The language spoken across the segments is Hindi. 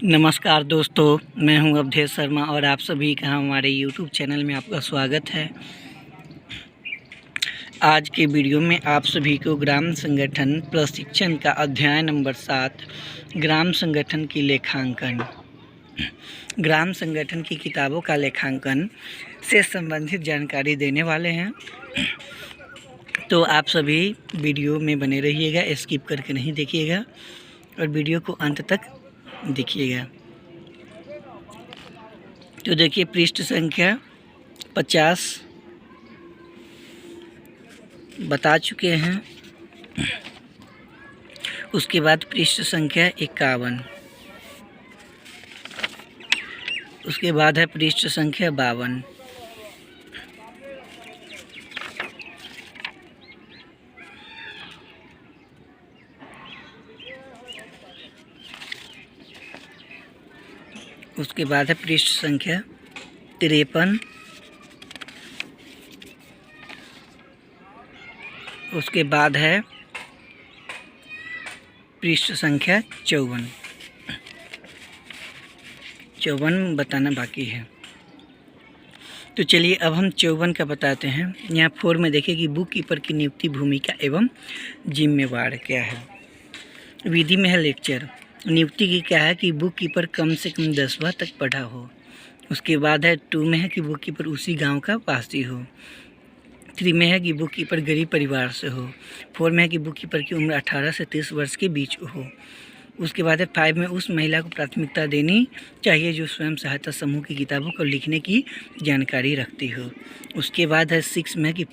नमस्कार दोस्तों, मैं हूं अवधेश शर्मा और आप सभी का हमारे YouTube चैनल में आपका स्वागत है। आज के वीडियो में आप सभी को ग्राम संगठन प्रशिक्षण का अध्याय नंबर 7 ग्राम संगठन की लेखांकन, ग्राम संगठन की किताबों का लेखांकन से संबंधित जानकारी देने वाले हैं। तो आप सभी वीडियो में बने रहिएगा, स्किप करके नहीं देखिएगा और वीडियो को अंत तक देखिएगा। तो देखिए, पृष्ठ संख्या 50 बता चुके हैं। उसके बाद पृष्ठ संख्या 51, उसके बाद है पृष्ठ संख्या 52, उसके बाद है पृष्ठ संख्या 53, उसके बाद है पृष्ठ संख्या 54 बताना बाकी है। तो चलिए अब हम 54 का बताते हैं। यहाँ 4 में देखिए कि बुक कीपर की नियुक्ति, भूमिका एवं जिम्मेवार क्या है। विधि में है लेक्चर। नियुक्ति की क्या है कि बुक कीपर कम से कम 10वां तक पढ़ा हो। उसके बाद है 2 में है कि बुक कीपर उसी गांव का वासी हो। 3 में है कि बुक कीपर गरीब परिवार से हो। 4 में है कि बुक कीपर की उम्र 18 से 30 वर्ष के बीच हो। उसके बाद है 5 में उस महिला को प्राथमिकता देनी चाहिए जो स्वयं सहायता समूह की किताबों को लिखने की जानकारी रखती हो। उसके बाद है 6 में कि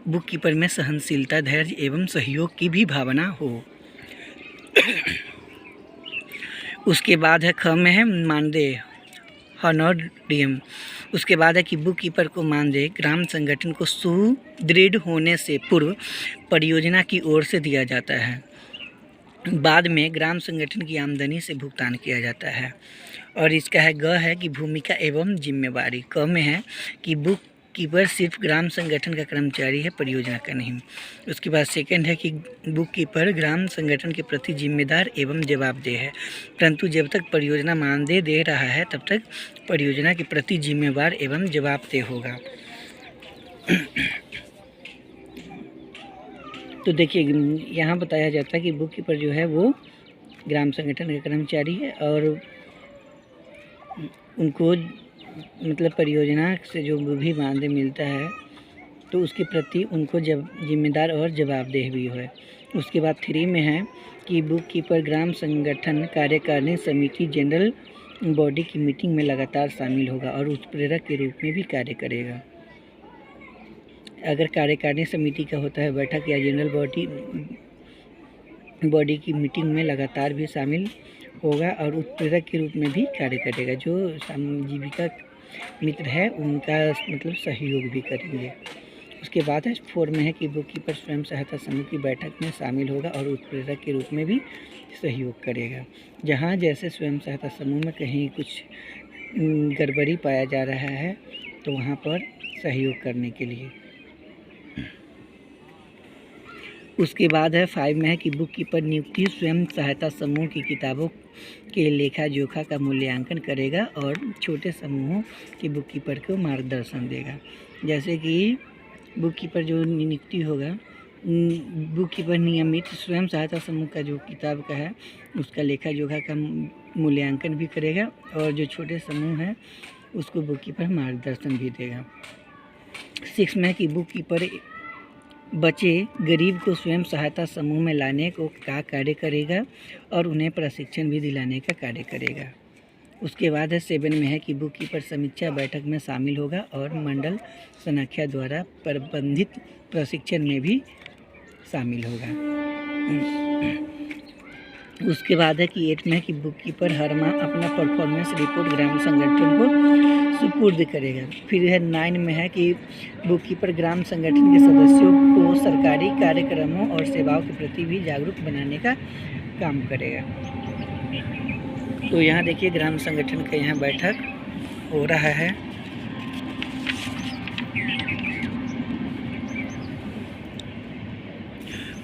बुक कीपर में सहनशीलता, धैर्य एवं सहयोग की भी भावना हो। उसके बाद है ख में है मानदेय, हॉनोरियम। उसके बाद है कि बुक कीपर को मानदेय ग्राम संगठन को सुदृढ़ होने से पूर्व परियोजना की ओर से दिया जाता है। बाद में ग्राम संगठन की आमदनी से भुगतान किया जाता है। और इसका है ग है कि भूमिका एवं जिम्मेवारी। क में है कि बुक कीपर सिर्फ ग्राम संगठन का कर्मचारी है, परियोजना का नहीं। उसके बाद सेकंड है कि बुक कीपर ग्राम संगठन के प्रति जिम्मेदार एवं जवाबदेह है, परंतु जब तक परियोजना मानदेय दे रहा है तब तक परियोजना के प्रति जिम्मेवार एवं जवाबदेह होगा। तो देखिए, यहाँ बताया जाता है कि बुक कीपर जो है वो ग्राम संगठन का कर्मचारी है और उनको मतलब परियोजना से जो भी मानदेय मिलता है तो उसके प्रति उनको जिम्मेदार और जवाबदेह भी है। उसके बाद 3 में है कि बुक कीपर ग्राम संगठन कार्यकारिणी समिति जनरल बॉडी की मीटिंग में लगातार शामिल होगा और उत्प्रेरक के रूप में भी कार्य करेगा। अगर कार्यकारिणी समिति का होता है बैठक या जनरल बॉडी की मीटिंग में लगातार भी शामिल होगा और उत्प्रेरक के रूप में भी कार्य करेगा। जो जीविका मित्र है उनका मतलब सहयोग भी करेंगे। उसके बाद है 4 में है कि बुक कीपर स्वयं सहायता समूह की बैठक में शामिल होगा और उत्प्रेरक के रूप में भी सहयोग करेगा। जहाँ जैसे स्वयं सहायता समूह में कहीं कुछ गड़बड़ी पाया जा रहा है तो वहाँ पर सहयोग करने के लिए। उसके बाद है 5 में है कि बुक कीपर नियुक्ति स्वयं सहायता समूह की किताबों के लेखा जोखा का मूल्यांकन करेगा और छोटे समूहों के बुक कीपर को मार्गदर्शन देगा। जैसे कि बुक कीपर जो नियुक्ति होगा, बुक कीपर नियमित स्वयं सहायता समूह का जो किताब का है उसका लेखा जोखा का मूल्यांकन भी करेगा और जो छोटे समूह है उसको बुक कीपर मार्गदर्शन भी देगा। 6 में कि बुक कीपर बच्चे गरीब को स्वयं सहायता समूह में लाने को का कार्य करेगा और उन्हें प्रशिक्षण भी दिलाने का कार्य करेगा। उसके बाद है 7 में है कि बुक कीपर समीक्षा बैठक में शामिल होगा और मंडल सनाख्या द्वारा प्रबंधित प्रशिक्षण में भी शामिल होगा। उसके बाद है कि 8 में है कि बुक कीपर हर माह अपना परफॉर्मेंस रिपोर्ट ग्राम संगठन को सुपुर्द करेगा। फिर है 9 में है कि बुक कीपर ग्राम संगठन के सदस्यों को सरकारी कार्यक्रमों और सेवाओं के प्रति भी जागरूक बनाने का काम करेगा। तो यहाँ देखिए ग्राम संगठन का यहाँ बैठक हो रहा है।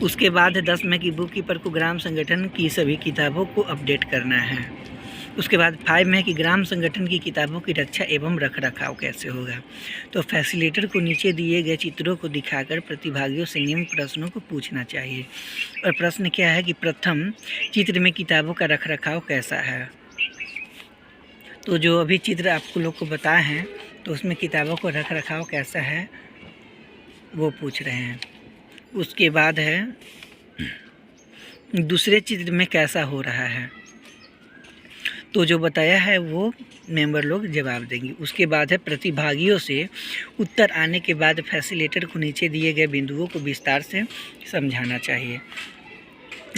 उसके बाद 10 में कि बुक कीपर को ग्राम संगठन की सभी किताबों को अपडेट करना है। उसके बाद 5 में है कि ग्राम संगठन की किताबों की रक्षा एवं रखरखाव कैसे होगा। तो फैसिलिटेटर को नीचे दिए गए चित्रों को दिखाकर प्रतिभागियों से निम्न प्रश्नों को पूछना चाहिए। और प्रश्न क्या है कि प्रथम चित्र में किताबों का रखरखाव कैसा है। तो जो अभी चित्र आपको लोग को बताए हैं तो उसमें किताबों को रखरखाव कैसा है वो पूछ रहे हैं। उसके बाद है दूसरे चित्र में कैसा हो रहा है, तो जो बताया है वो मेंबर लोग जवाब देंगे। उसके बाद है प्रतिभागियों से उत्तर आने के बाद फैसिलिटेटर को नीचे दिए गए बिंदुओं को विस्तार से समझाना चाहिए।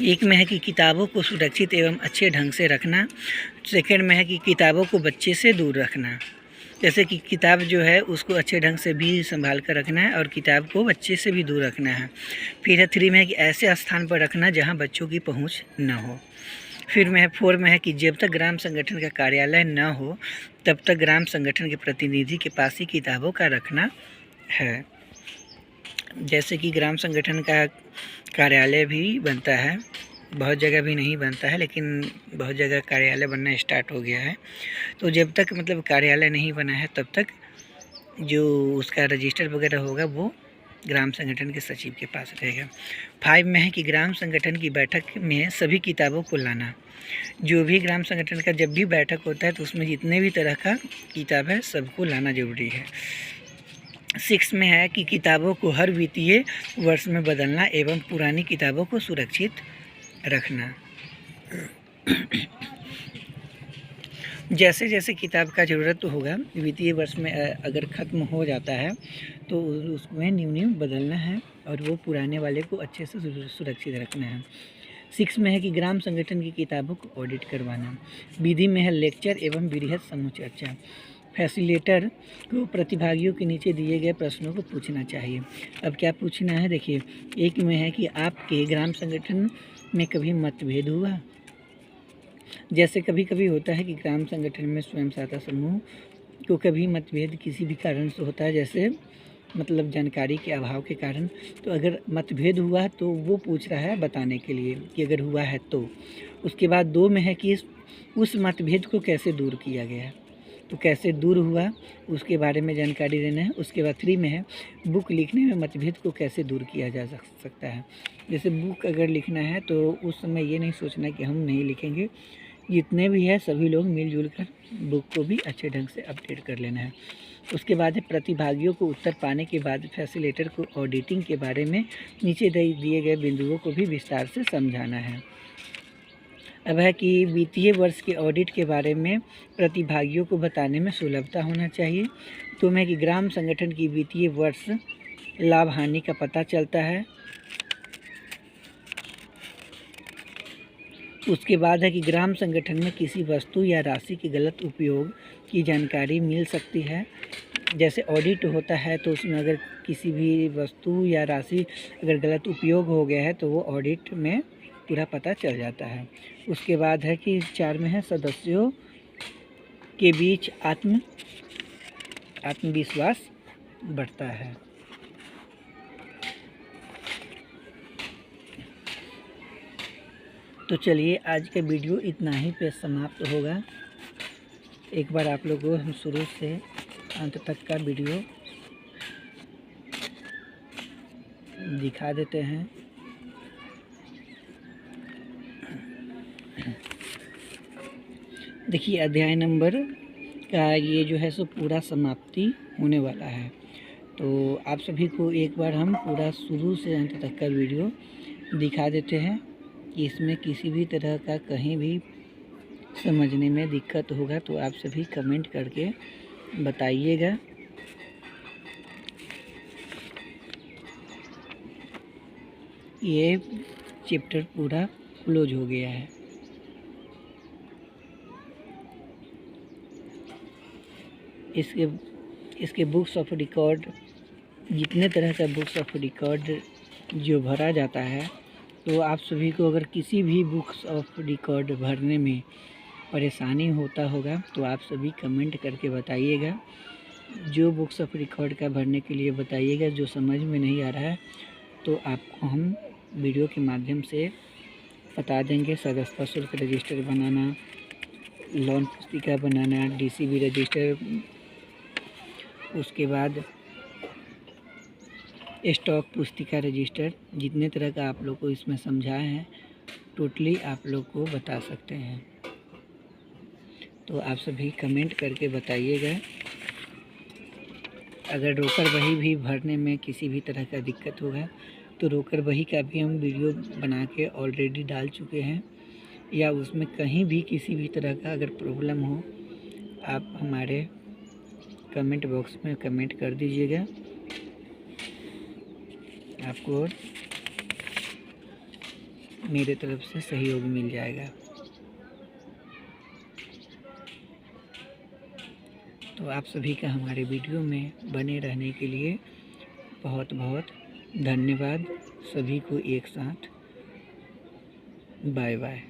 एक में है कि किताबों को सुरक्षित एवं अच्छे ढंग से रखना। सेकंड में है कि किताबों को बच्चे से दूर रखना, जैसे कि किताब जो है उसको अच्छे ढंग से भी संभाल कर रखना है और किताब को बच्चे से भी दूर रखना है। फिर है 3 में है कि ऐसे स्थान पर रखना जहां बच्चों की पहुंच न हो। फिर में है 4 में है कि जब तक ग्राम संगठन का कार्यालय न हो तब तक ग्राम संगठन के प्रतिनिधि के पास ही किताबों का रखना है। जैसे कि ग्राम संगठन का कार्यालय भी बनता है, बहुत जगह भी नहीं बनता है लेकिन बहुत जगह कार्यालय बनना स्टार्ट हो गया है। तो जब तक मतलब कार्यालय नहीं बना है तब तक जो उसका रजिस्टर वगैरह होगा वो ग्राम संगठन के सचिव के पास रहेगा। 5 में है कि ग्राम संगठन की बैठक में सभी किताबों को लाना। जो भी ग्राम संगठन का जब भी बैठक होता है तो उसमें जितने भी तरह का किताब है सबको लाना जरूरी है। 6 में है कि किताबों को हर वित्तीय वर्ष में बदलना एवं पुरानी किताबों को सुरक्षित रखना। जैसे जैसे किताब का ज़रूरत होगा वित्तीय वर्ष में अगर ख़त्म हो जाता है तो उसमें न्यू बदलना है और वो पुराने वाले को अच्छे से सुरक्षित रखना है। 6 में है कि ग्राम संगठन की किताबों को ऑडिट करवाना। विधि में है लेक्चर एवं बृहद समूह चर्चा। फैसिलिटेटर को प्रतिभागियों के नीचे दिए गए प्रश्नों को पूछना चाहिए। अब क्या पूछना है देखिए, एक में है कि आपके ग्राम संगठन में कभी मतभेद हुआ। जैसे कभी कभी होता है कि ग्राम संगठन में स्वयं सहायता समूह को कभी मतभेद किसी भी कारण से होता है, जैसे मतलब जानकारी के अभाव के कारण। तो अगर मतभेद हुआ तो वो पूछ रहा है बताने के लिए कि अगर हुआ है तो। उसके बाद 2 में है कि उस मतभेद को कैसे दूर किया गया, तो कैसे दूर हुआ उसके बारे में जानकारी देना है। उसके बाद 3 में है बुक लिखने में मतभेद को कैसे दूर किया जा सकता है। जैसे बुक अगर लिखना है तो उस समय ये नहीं सोचना कि हम नहीं लिखेंगे, जितने भी है सभी लोग मिलजुल कर बुक को भी अच्छे ढंग से अपडेट कर लेना है। उसके बाद है प्रतिभागियों को उत्तर पाने के बाद फैसिलिटेटर को ऑडिटिंग के बारे में नीचे दिए गए बिंदुओं को भी विस्तार से समझाना है। अब है कि वित्तीय वर्ष के ऑडिट के बारे में प्रतिभागियों को बताने में सुलभता होना चाहिए। तो मैं कि ग्राम संगठन की वित्तीय वर्ष लाभ हानि का पता चलता है। उसके बाद है कि ग्राम संगठन में किसी वस्तु या राशि के गलत उपयोग की जानकारी मिल सकती है। जैसे ऑडिट होता है तो उसमें अगर किसी भी वस्तु या राशि अगर गलत उपयोग हो गया है तो वो ऑडिट में पूरा पता चल जाता है। उसके बाद है कि 4 में है सदस्यों के बीच आत्मविश्वास बढ़ता है। तो चलिए आज का वीडियो इतना ही पे समाप्त होगा। एक बार आप लोगों को हम शुरू से अंत तक का वीडियो दिखा देते हैं। देखिए अध्याय नंबर का ये जो है सो पूरा समाप्ति होने वाला है। तो आप सभी को एक बार हम पूरा शुरू से अंत तक का वीडियो दिखा देते हैं कि इसमें किसी भी तरह का कहीं भी समझने में दिक्कत होगा तो आप सभी कमेंट करके बताइएगा। ये चैप्टर पूरा क्लोज हो गया है। इसके बुक्स ऑफ रिकॉर्ड, जितने तरह का बुक्स ऑफ रिकॉर्ड जो भरा जाता है, तो आप सभी को अगर किसी भी बुक्स ऑफ रिकॉर्ड भरने में परेशानी होता होगा तो आप सभी कमेंट करके बताइएगा। जो बुक्स ऑफ रिकॉर्ड का भरने के लिए बताइएगा, जो समझ में नहीं आ रहा है तो आपको हम वीडियो के माध्यम से बता देंगे। सदस्यता शुल्क रजिस्टर बनाना, लोन पुस्तिका बनाना, डीसीबी रजिस्टर, उसके बाद स्टॉक पुस्तिका रजिस्टर, जितने तरह का आप लोग को इसमें समझाए हैं टोटली आप लोग को बता सकते हैं। तो आप सभी कमेंट करके बताइएगा। अगर रोकर बही भी भरने में किसी भी तरह का दिक्कत होगा तो रोकर बही का भी हम वीडियो बना के ऑलरेडी डाल चुके हैं, या उसमें कहीं भी किसी भी तरह का अगर प्रॉब्लम हो आप हमारे कमेंट बॉक्स में कमेंट कर दीजिएगा, आपको मेरे तरफ से सहयोग मिल जाएगा। तो आप सभी का हमारे वीडियो में बने रहने के लिए बहुत बहुत धन्यवाद। सभी को एक साथ बाय बाय।